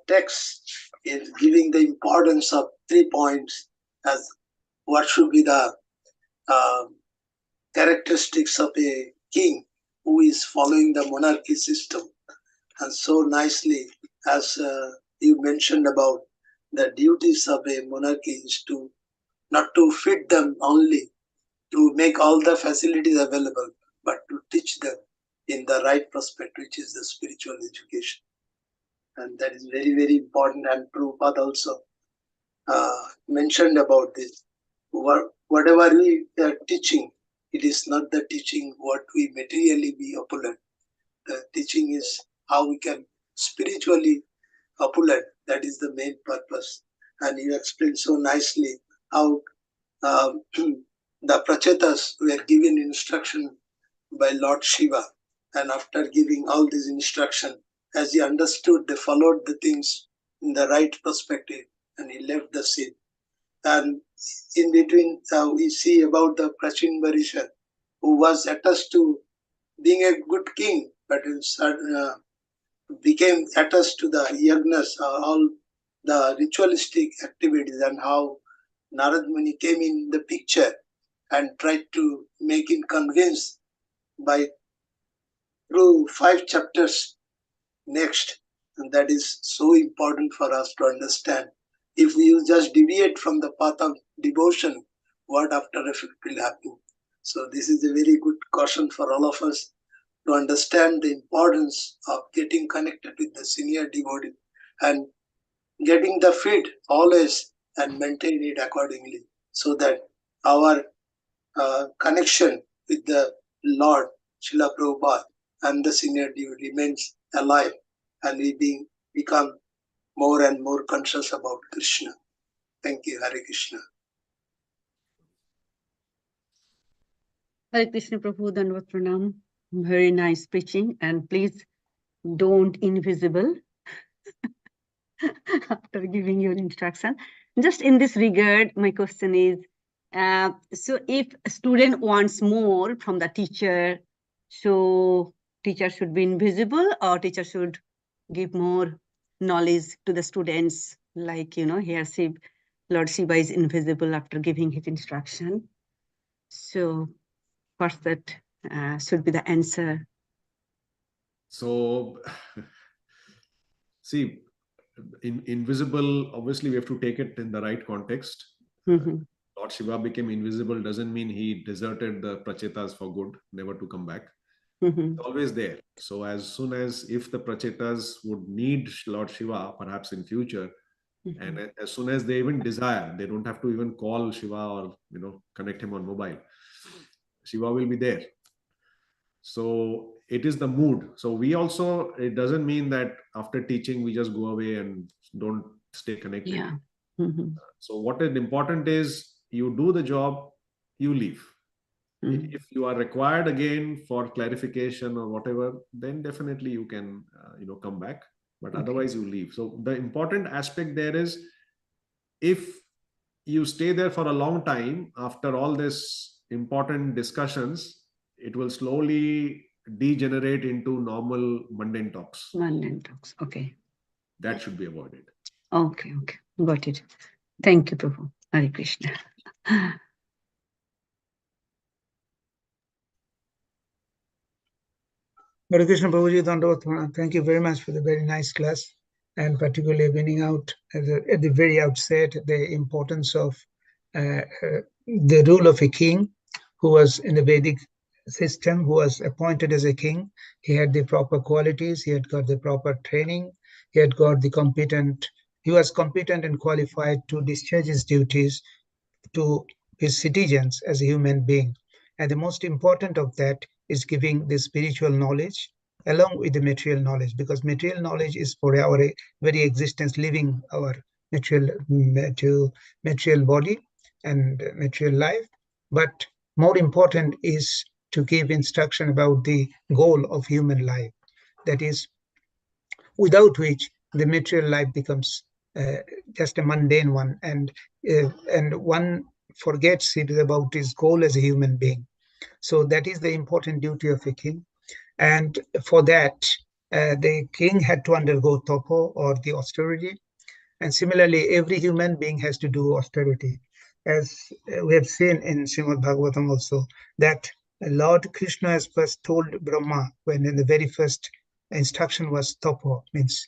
text is giving the importance of 3 points as what should be the characteristics of a king who is following the monarchy system. and so nicely, as you mentioned about the duties of a monarchy is to not to feed them only, to make all the facilities available, but to teach them in the right prospect, which is the spiritual education. And that is very, very important. And Prabhupada also mentioned about this. Whatever we are teaching, it is not the teaching what we materially be opulent. The teaching is how we can spiritually opulent. That is the main purpose. And you explained so nicely how the prachetas were given instruction by Lord Shiva. And after giving all this instruction, as he understood, they followed the things in the right perspective and he left the scene. And in between, we see about the Prachin Barishan, who was attached to being a good king, but became attached to the yagnas, all the ritualistic activities, and how Narad Muni came in the picture and tried to make him convinced by through 5 chapters next. And that is so important for us to understand. If we just deviate from the path of devotion, what after effect will happen? So this is a very good caution for all of us to understand the importance of getting connected with the senior devotee and getting the feed always and maintain it accordingly, so that our connection with the Lord, Srila Prabhupada, and the senior devotee remains alive, and we become more and more conscious about Krishna. Thank you, Hare Krishna. Hare Krishna Prabhu, Dandavat Pranam. Very nice preaching, and please don't invisible after giving your instruction. Just in this regard, my question is, so if a student wants more from the teacher, so teacher should be invisible or teacher should give more knowledge to the students, like, here Lord Shiva is invisible after giving his instruction. So what's that should be the answer? So, see, invisible, obviously we have to take it in the right context. Mhm. Lord Shiva became invisible doesn't mean he deserted the prachetas for good, never to come back. Mhm. It's always there. So as soon as, if the prachetas would need Lord Shiva, perhaps in future, Mhm. and as soon as they even desire, they don't have to even call Shiva or connect him on mobile. Shiva will be there. So it is the mood. So we also, it doesn't mean that after teaching we just go away and don't stay connected. Yeah. Mhm. So what is important is you do the job, you leave. Mhm. If you are required again for clarification or whatever, then definitely you can come back, but Okay. otherwise you leave. So the important aspect there is, if you stay there for a long time, after all this important discussions, it will slowly degenerate into normal mundane talks. Mundane talks. Okay. That should be avoided. Okay. Got it. Thank you, Prabhu. Hare Krishna. Hare Krishna Prabhuji, Dandavat Pranam. Thank you very much for the very nice class, and particularly bringing out at the very outset the importance of the role of a king who was in the Vedic system, who was appointed as a king. He had the proper qualities, he had got the proper training, he was competent and qualified to discharge his duties to his citizens as a human being. And the most important of that is giving the spiritual knowledge along with the material knowledge, because material knowledge is for our very existence, living our material body and material life. But more important is to give instruction about the goal of human life, that is, without which the material life becomes just a mundane one, and one forgets it about his goal as a human being. So that is the important duty of a king, and for that the king had to undergo topo, or the austerity, and similarly every human being has to do austerity, as we have seen in Srimad Bhagavatam also, that Lord Krishna has first told Brahma, when in the very first instruction was tapo, means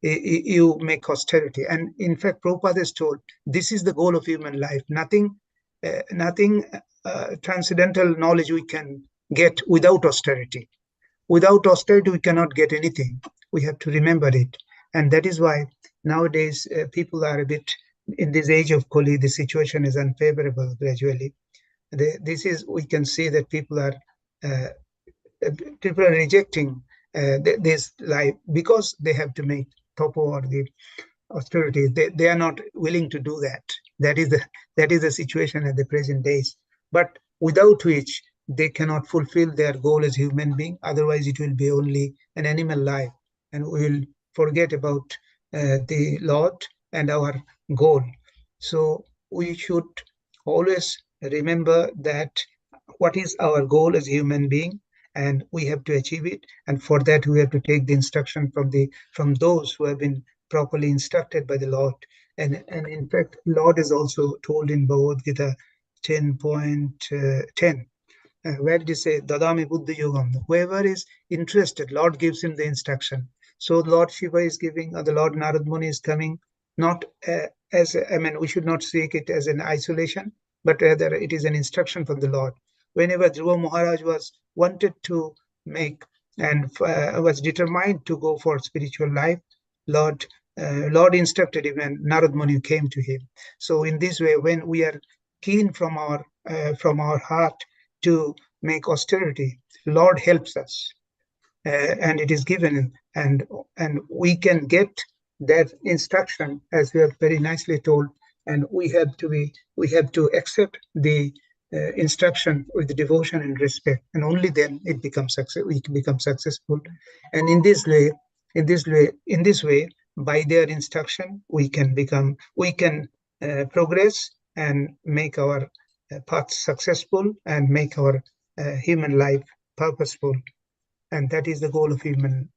you make austerity. And in fact, Prabhupada is told this is the goal of human life. Nothing transcendental knowledge we can get without austerity. Without austerity, we cannot get anything. We have to remember it. And that is why nowadays people are a bit, in this age of Kali, the situation is unfavorable gradually. We can see that people are rejecting this life because they have to make topo or the austerity. They are not willing to do that. That is the situation at the present days. But without which they cannot fulfill their goal as human being. Otherwise, it will be only an animal life, and we will forget about the Lord and our goal. So we should always remember that what is our goal as human being, and we have to achieve it. And for that, we have to take the instruction from those who have been properly instructed by the Lord. And in fact, Lord is also told in Bhagavad Gita 10.10, where it is say, Dadami Buddha Yogam. Whoever is interested, Lord gives him the instruction. So Lord Shiva is giving, or the Lord Narad Muni is coming, not we should not seek it as an isolation, but rather it is an instruction from the Lord. Whenever Dhruva Maharaj was wanted to make and was determined to go for spiritual life, Lord instructed him, and Narad Muni came to him. So in this way, when we are keen from our heart to make austerity, Lord helps us, and it is given, and we can get that instruction, as we have very nicely told, and we have to accept the instruction with devotion and respect, and only then it becomes we can become successful. And in this way, by their instruction, we can progress and make our path successful and make our human life purposeful. And that is the goal of human.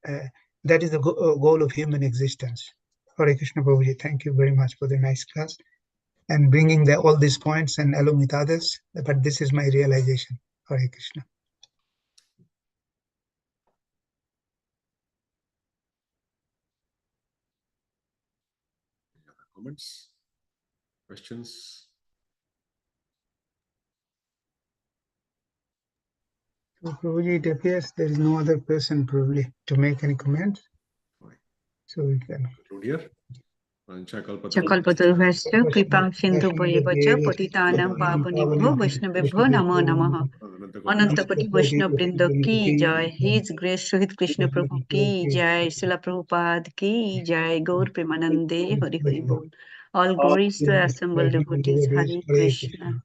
That is the goal of human existence. Hare Krishna Prabhuji, thank you very much for the nice class and bringing all these points and along with others. But this is my realization. Hare Krishna. Any other comments, questions? So Prabhuji, it appears there is no other person probably to make any comments. Fine. So we can Conclude here. Chakalpatarubhasya kripa sindhubhayeva cha patitanam pavanebhyo vaishnavebhyo namo namaha. Anantapati Vaishnav Vrinda ki jai. His Grace Suhrit Krishna Prabhu ki jai. Srila Prabhupada ki jai. Gaur Premanande Hari Hari Bol. All glories to assembled devotees. Hare Krishna.